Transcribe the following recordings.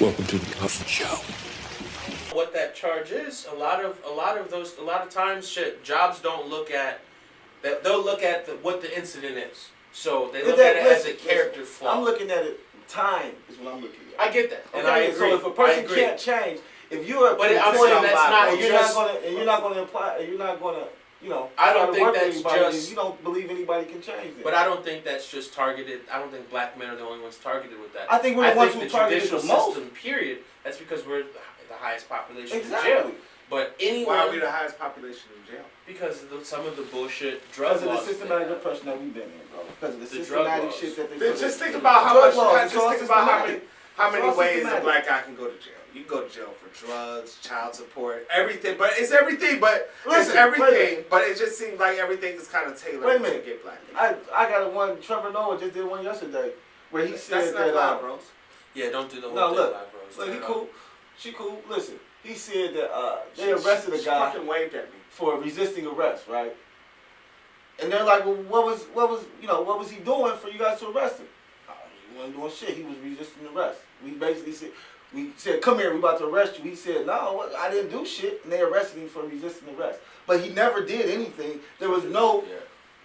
Welcome to the Huffin' Show. What that charge is, a lot of times, jobs don't look at that. They'll look at what the incident is. So they look at it as a character flaw. I'm looking at it. Time is what I'm looking at. I get that, and okay, I agree. So if a person can't change, if you're but I'm saying that's not you're not going to imply, and you're not going to, I don't think that's just. You don't believe anybody can change it. But I don't think that's just targeted. I don't think black men are the only ones targeted with that. I think we're the ones who targeted the most. System, period. That's because we're the highest population in exactly. jail. But anyone. Why are we the highest population in jail? Because of some of the bullshit drug laws. Because of the systematic repression that we've been in, bro. Because of the systematic shit that they. Just think about how many ways a black guy can go to jail. You can go to jail for drugs, child support, everything. But it's everything. But listen, it's everything. But it just seems like everything is kind of tailored to get black people. I got one. Trevor Noah just did one yesterday where he said that. Black bros. Yeah, don't do the whole no, thing, look, black bros. Look, he cool. She cool. Listen, he said that they arrested a guy. Fucking waved at me for resisting arrest, right? And they're like, well, what was he doing for you guys to arrest him? He wasn't doing shit. He was resisting arrest. We said, come here, we about to arrest you. He said, no, I didn't do shit. And they arrested him for resisting arrest. But he never did anything. There was no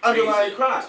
underlying crime.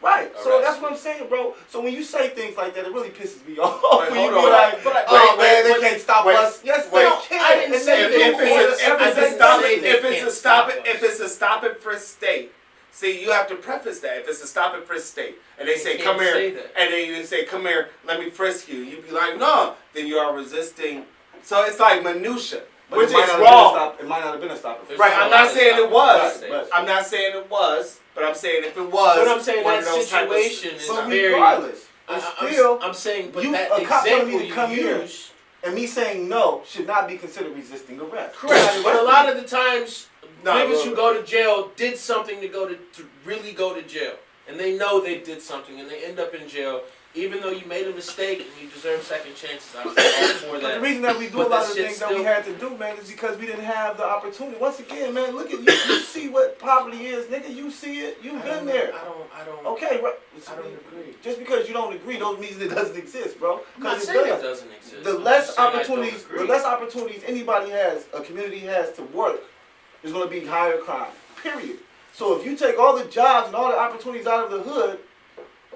Right. So that's what I'm saying, bro. So when you say things like that, it really pisses me off. Wait, when you be like, they can't stop us. Yes, they can. I didn't say if it's a stop and frisk state. See, you have to preface that. If it's a stop and frisk state, and they say, come here, and then you say, come here, let me frisk you. You'd be like, no. Then you are resisting. So it's like minutia, which is wrong. It might not have been a stop and frisk. Right, I'm not saying it was. I'm not saying it was. But I'm saying if it was, but I'm saying that situation is very. Regardless, I'm saying, but that example you use, and me saying no should not be considered resisting arrest. Correct. But a lot of the times, niggas who go to jail did something to really go to jail, and they know they did something, and they end up in jail. Even though you made a mistake and you deserve second chances, I'm all for that. But the reason that we do a lot of things that we had to do, man, is because we didn't have the opportunity. Once again, man, look at you. You see what poverty is, nigga. You see it. You've been there. I don't. Okay, right. I don't agree. Just because you don't agree, don't mean it doesn't exist, bro. I'm not saying it doesn't exist. The less opportunities anybody has, a community has to work, is going to be higher crime. Period. So if you take all the jobs and all the opportunities out of the hood,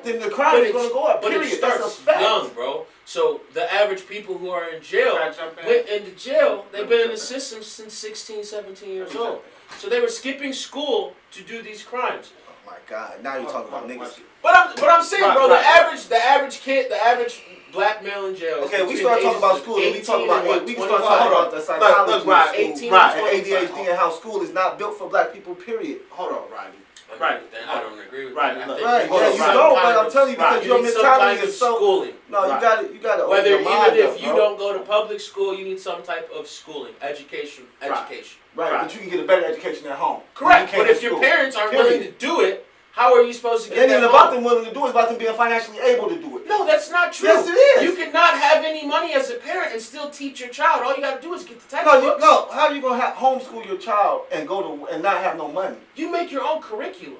then the crime is going to go up. But period. It starts young, bro. So the average people who are in jail, went into jail, they've been in the system since 16, 17 years old. So they were skipping school to do these crimes. Oh my God! Now you're talking about niggas. But I'm saying, bro, the average kid, the average black male in jail. Okay, we start talking about school, and we talk about we can start talking about the psychology of school, and ADHD, and how school is not built for black people. Period. Hold on, Rodney. Right, then I don't agree with that. Right, yeah, you don't, but I'm telling you because your mentality is so. Schooling. No, you got it. Whether even if you don't go to public school, you need some type of schooling, education. Right, but you can get a better education at home. Correct, but if your parents aren't willing to do it, how are you supposed to get that? It ain't about them willing to do it, it's about them being financially able to do it. No, that's not true. Yes, it is. You cannot have any money as a parent and still teach your child. All you got to do is get the textbooks. No, how are you going to homeschool your child and and not have no money? You make your own curriculum.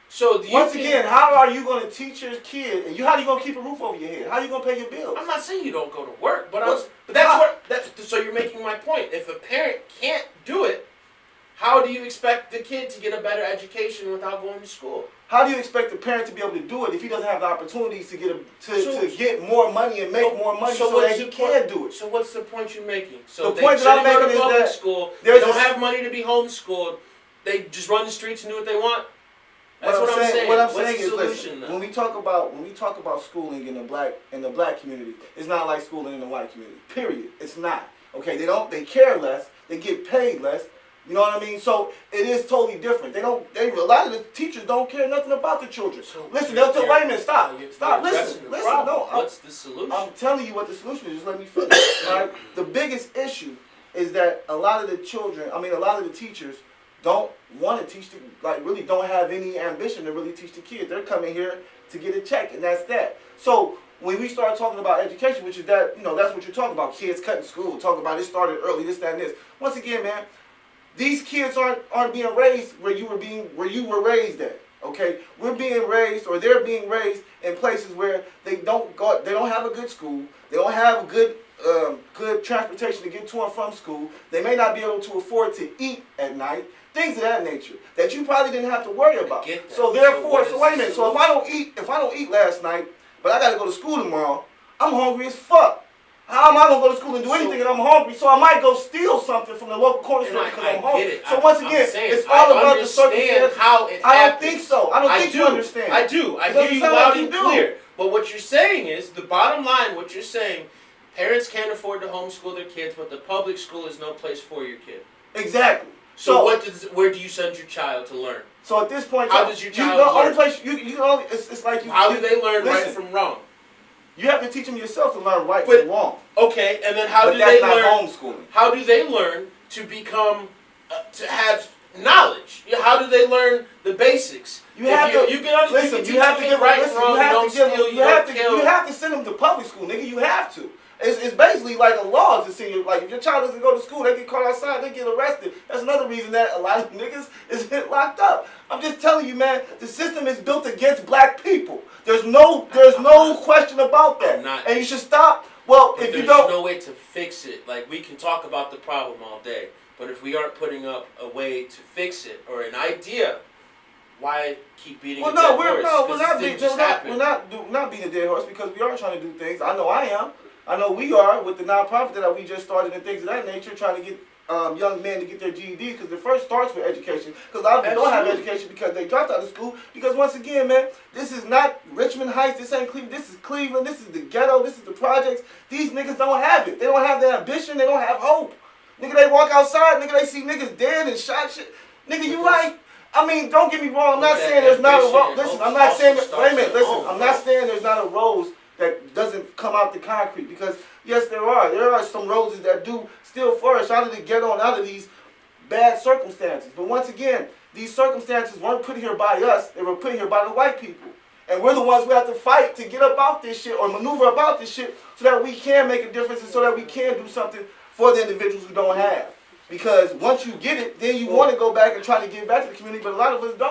So once again, how are you going to teach your kid? And how are you going to keep a roof over your head? How are you going to pay your bills? I'm not saying you don't go to work, but so you're making my point. If a parent can't do it, how do you expect the kid to get a better education without going to school? How do you expect the parent to be able to do it if he doesn't have the opportunities to get more money and make more money so that he can do it? So what's the point you're making? So the point that I'm making is that school, they don't have money to be homeschooled. They just run the streets and do what they want. That's what I'm saying. What I'm saying is, listen, when we talk about schooling in the black community, it's not like schooling in the white community. Period. It's not. Okay, they care less, they get paid less. You know what I mean? So it is totally different. A lot of the teachers don't care nothing about the children. So listen, they'll tell, wait a minute, stop, listen. No, what's the solution? I'm telling you what the solution is. Just let me finish. Right? The biggest issue is that a lot of the teachers don't want to teach really don't have any ambition to really teach the kids. They're coming here to get a check, and that's that. So when we start talking about education, which is that's what you're talking about, kids cutting school, talking about it started early, this, that, and this. Once again, man, these kids aren't being raised where you were raised at. Okay, we're being raised, or they're being raised in places where they don't have a good school, they don't have good good transportation to get to and from school. They may not be able to afford to eat at night. Things of that nature that you probably didn't have to worry about. So therefore, so wait a minute. So if I don't eat last night, but I got to go to school tomorrow, I'm hungry as fuck. How am I gonna go to school and do anything and I'm hungry? So I might go steal something from the local corner store because I'm hungry. So once again, it's all about the circumstance. I don't think so. I don't think you understand. I do. I hear you loud and clear. But what you're saying is, the bottom line, what you're saying, parents can't afford to homeschool their kids, but the public school is no place for your kid. Exactly. So where do you send your child to learn? So at this point, how does your child learn? Only place it's like you. How do they learn right from wrong? You have to teach them yourself to learn right from wrong. Okay, and then how do they learn? Homeschooling. How do they learn to become to have knowledge? How do they learn the basics? You have to send them to public school, nigga. You have to. It's basically like a law to see, like, if your child doesn't go to school, they get caught outside, they get arrested. That's another reason that a lot of niggas is locked up. I'm just telling you, man, the system is built against black people. There's no question about that. And you should stop. Well, if you don't, there's no way to fix it. Like, we can talk about the problem all day, but if we aren't putting up a way to fix it or an idea, why keep beating a dead horse? We're not beating a dead horse because we are trying to do things. I know I am. I know we are with the nonprofit that we just started and things of that nature, trying to get young men to get their GEDs, because the first starts with education. Because a lot of them don't have education because they dropped out of school. Because once again, man, this is not Richmond Heights. This ain't Cleveland. This is Cleveland. This is the ghetto. This is the projects. These niggas don't have it. They don't have the ambition. They don't have hope. Nigga, they walk outside. Nigga, they see niggas dead and shot shit. Nigga, you like? I mean, don't get me wrong. I'm not saying there's not a rose. Listen, I'm not saying. Wait a minute. Listen, I'm not saying there's not a rose that doesn't come out the concrete, because yes, there are some roses that do still flourish out of the ghetto and out of these bad circumstances. But once again, these circumstances weren't put here by us, they were put here by the white people. And we're the ones who have to fight to get about this shit or maneuver about this shit so that we can make a difference and so that we can do something for the individuals who don't have. Because once you get it, then you want to go back and try to give back to the community, but a lot of us don't.